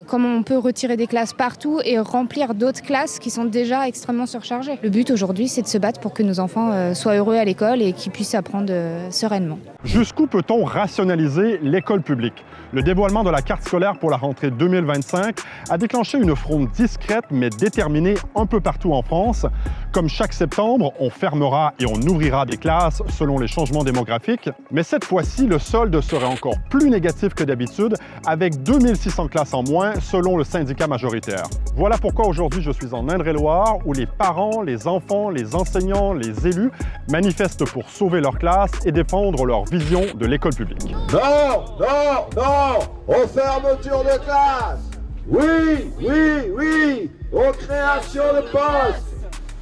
Comment on peut retirer des classes partout et remplir d'autres classes qui sont déjà extrêmement surchargées. Le but aujourd'hui, c'est de se battre pour que nos enfants soient heureux à l'école et qu'ils puissent apprendre sereinement. Jusqu'où peut-on rationaliser l'école publique? Le dévoilement de la carte scolaire pour la rentrée 2025 a déclenché une fronde discrète mais déterminée un peu partout en France. Comme chaque septembre, on fermera et on ouvrira des classes selon les changements démographiques. Mais cette fois-ci, le solde serait encore plus négatif que d'habitude, avec 2600 classes en moins selon le syndicat majoritaire. Voilà pourquoi aujourd'hui je suis en Indre-et-Loire où les parents, les enfants, les enseignants, les élus manifestent pour sauver leur classe et défendre leur vision de l'école publique. Non, non, non, aux fermetures de classe. Oui, oui, oui, aux créations de postes.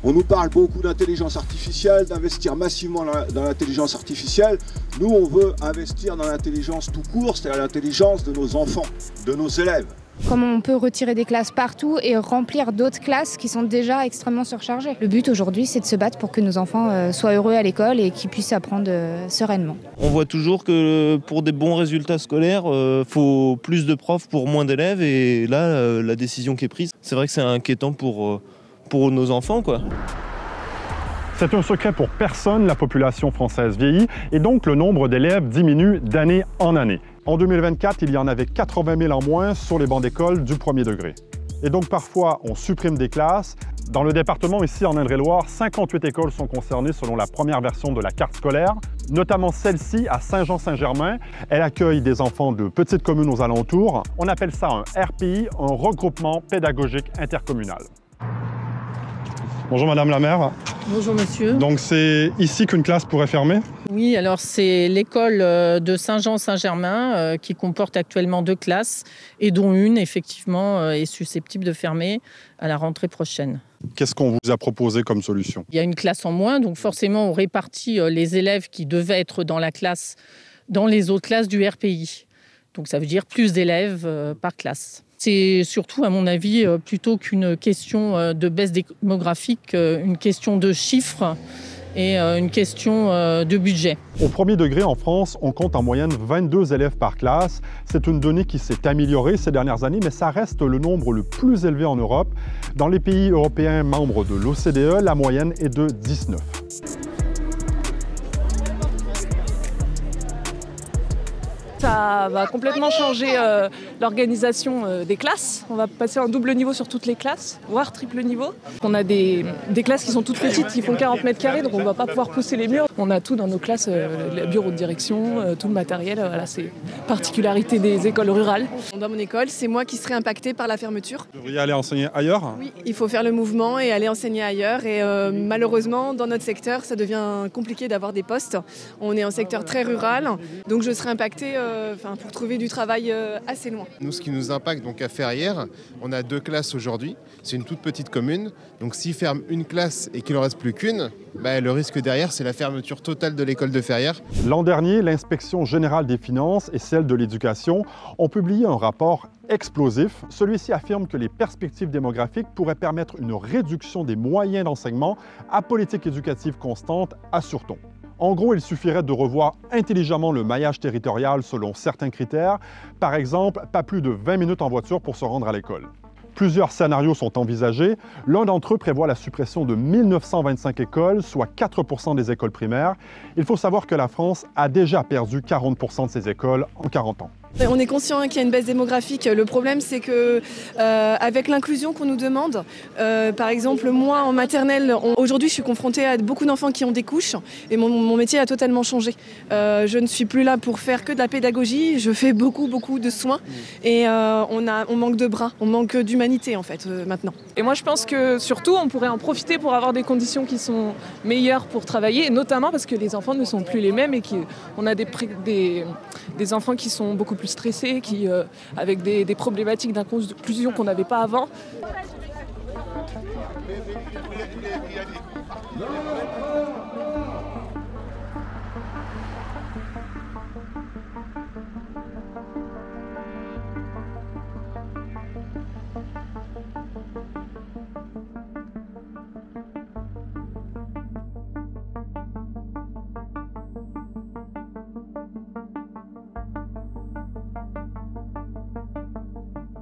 On nous parle beaucoup d'intelligence artificielle, d'investir massivement dans l'intelligence artificielle. Nous, on veut investir dans l'intelligence tout court, c'est-à-dire l'intelligence de nos enfants, de nos élèves. Comment on peut retirer des classes partout et remplir d'autres classes qui sont déjà extrêmement surchargées. Le but aujourd'hui, c'est de se battre pour que nos enfants soient heureux à l'école et qu'ils puissent apprendre sereinement. On voit toujours que pour des bons résultats scolaires, il faut plus de profs pour moins d'élèves. Et là, la décision qui est prise, c'est vrai que c'est inquiétant pour nos enfants, quoi. C'est un secret pour personne, la population française vieillit et donc le nombre d'élèves diminue d'année en année. En 2024, il y en avait 80 000 en moins sur les bancs d'école du premier degré. Et donc parfois, on supprime des classes. Dans le département, ici en Indre-et-Loire, 58 écoles sont concernées selon la première version de la carte scolaire, notamment celle-ci à Saint-Jean-Saint-Germain. Elle accueille des enfants de petites communes aux alentours. On appelle ça un RPI, un regroupement pédagogique intercommunal. Bonjour Madame la maire. Bonjour monsieur. Donc c'est ici qu'une classe pourrait fermer? Oui, alors c'est l'école de Saint-Jean-Saint-Germain qui comporte actuellement 2 classes et dont une effectivement est susceptible de fermer à la rentrée prochaine. Qu'est-ce qu'on vous a proposé comme solution? Il y a une classe en moins, donc forcément on répartit les élèves qui devaient être dans la classe dans les autres classes du RPI. Donc ça veut dire plus d'élèves par classe. C'est surtout, à mon avis, plutôt qu'une question de baisse démographique, une question de chiffres et une question de budget. Au premier degré en France, on compte en moyenne 22 élèves par classe. C'est une donnée qui s'est améliorée ces dernières années, mais ça reste le nombre le plus élevé en Europe. Dans les pays européens membres de l'OCDE, la moyenne est de 19. Ça va complètement changer l'organisation des classes. On va passer en double niveau sur toutes les classes, voire triple niveau. On a des classes qui sont toutes petites, qui font 40 mètres carrés, donc on ne va pas pouvoir pousser les murs. On a tout dans nos classes, le bureau de direction, tout le matériel. Voilà, c'est particularité des écoles rurales. Dans mon école, c'est moi qui serai impactée par la fermeture. Vous devriez aller enseigner ailleurs? Oui, il faut faire le mouvement et aller enseigner ailleurs. Et malheureusement, dans notre secteur, ça devient compliqué d'avoir des postes. On est un secteur très rural, donc je serai impactée pour trouver du travail assez loin. Nous, ce qui nous impacte donc à Ferrières, on a 2 classes aujourd'hui. C'est une toute petite commune. Donc s'ils ferment une classe et qu'il n'en reste plus qu'une, le risque derrière, c'est la fermeture totale de l'école de Ferrières. L'an dernier, l'Inspection générale des finances et celle de l'éducation ont publié un rapport explosif. Celui-ci affirme que les perspectives démographiques pourraient permettre une réduction des moyens d'enseignement à politique éducative constante, assure-t-on. En gros, il suffirait de revoir intelligemment le maillage territorial selon certains critères. Par exemple, pas plus de 20 minutes en voiture pour se rendre à l'école. Plusieurs scénarios sont envisagés. L'un d'entre eux prévoit la suppression de 1925 écoles, soit 4% des écoles primaires. Il faut savoir que la France a déjà perdu 40% de ses écoles en 40 ans. On est conscient qu'il y a une baisse démographique. Le problème, c'est que avec l'inclusion qu'on nous demande, par exemple, moi en maternelle, aujourd'hui, je suis confrontée à beaucoup d'enfants qui ont des couches et mon métier a totalement changé. Je ne suis plus là pour faire que de la pédagogie. Je fais beaucoup de soins et on manque de bras, on manque d'humanité en fait maintenant. Et moi, je pense que surtout, on pourrait en profiter pour avoir des conditions qui sont meilleures pour travailler, et notamment parce que les enfants ne sont plus les mêmes et qu'on a des enfants qui sont beaucoup plus stressés, avec des problématiques d'inclusion qu'on n'avait pas avant. Non,